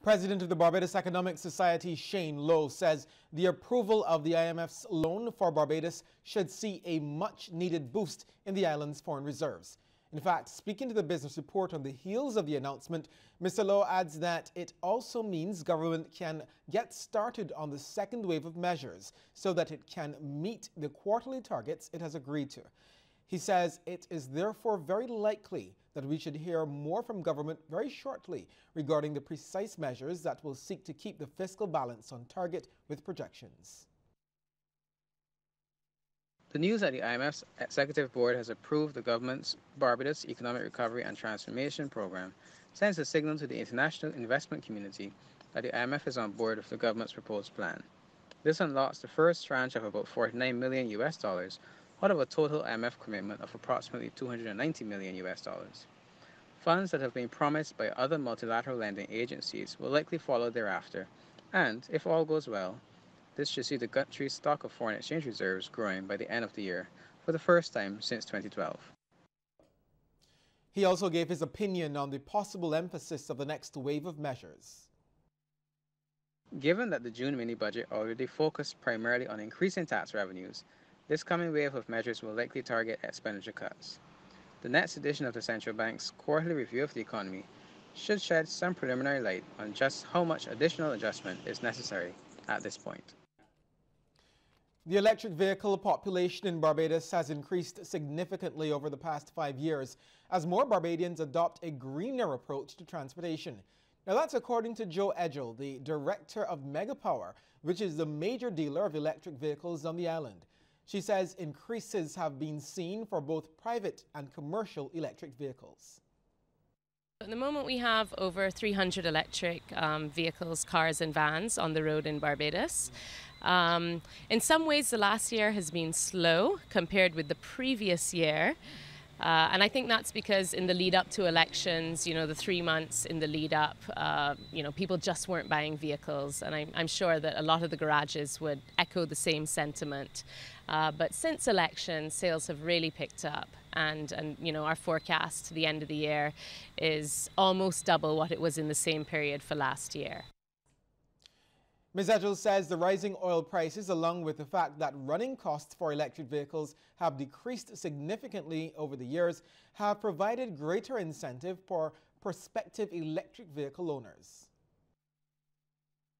President of the Barbados Economic Society, Shane Lowe, says the approval of the IMF's loan for Barbados should see a much-needed boost in the island's foreign reserves. In fact, speaking to the Business Report on the heels of the announcement, Mr. Lowe adds that it also means government can get started on the second wave of measures so that it can meet the quarterly targets it has agreed to. He says it is therefore very likely that we should hear more from government very shortly regarding the precise measures that will seek to keep the fiscal balance on target with projections. The news that the IMF's Executive Board has approved the government's Barbados Economic Recovery and Transformation Program sends a signal to the international investment community that the IMF is on board with the government's proposed plan. This unlocks the first tranche of about $49 million out of a total IMF commitment of approximately $290 million. Funds that have been promised by other multilateral lending agencies will likely follow thereafter, and if all goes well, this should see the country's stock of foreign exchange reserves growing by the end of the year for the first time since 2012. He also gave his opinion on the possible emphasis of the next wave of measures. Given that the June mini-budget already focused primarily on increasing tax revenues, this coming wave of measures will likely target expenditure cuts. The next edition of the Central Bank's quarterly review of the economy should shed some preliminary light on just how much additional adjustment is necessary at this point. The electric vehicle population in Barbados has increased significantly over the past 5 years as more Barbadians adopt a greener approach to transportation. Now that's according to Joe Edgell, the director of Megapower, which is the major dealer of electric vehicles on the island. She says increases have been seen for both private and commercial electric vehicles. At the moment we have over 300 electric vehicles, cars and vans on the road in Barbados. In some ways the last year has been slow compared with the previous year. And I think that's because in the lead up to elections, the 3 months in the lead up, people just weren't buying vehicles. And I'm sure that a lot of the garages would echo the same sentiment. But since election, sales have really picked up. And our forecast to the end of the year is almost double what it was in the same period for last year. Ms. Edgell says the rising oil prices, along with the fact that running costs for electric vehicles have decreased significantly over the years, have provided greater incentive for prospective electric vehicle owners.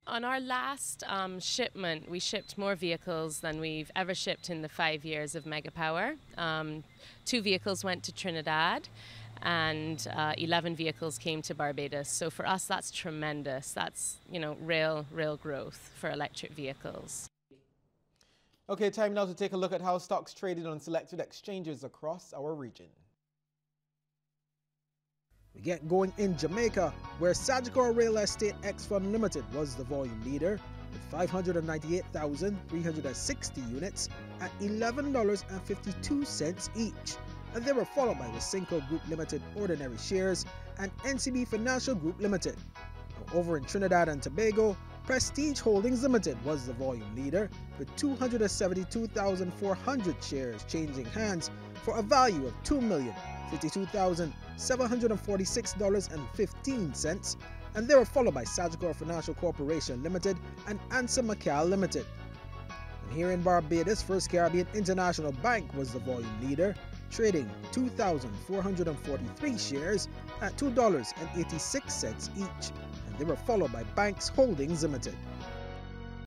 On our last shipment, we shipped more vehicles than we've ever shipped in the 5 years of Megapower. 2 vehicles went to Trinidad and 11 vehicles came to Barbados. So for us, that's tremendous. That's, real growth for electric vehicles. Okay, time now to take a look at how stocks traded on selected exchanges across our region. We get going in Jamaica, where Sagicor Real Estate X Fund Limited was the volume leader with 598,360 units at $11.52 each. And they were followed by the Cinco Group Limited ordinary shares and NCB Financial Group Limited. Now, over in Trinidad and Tobago, Prestige Holdings Limited was the volume leader with 272,400 shares changing hands for a value of $2,052,746.15, and they were followed by Sagicor Financial Corporation Limited and Ansa Macal Limited. And here in Barbados, First Caribbean International Bank was the volume leader, trading 2,443 shares at $2.86 each, and they were followed by Banks Holdings Limited.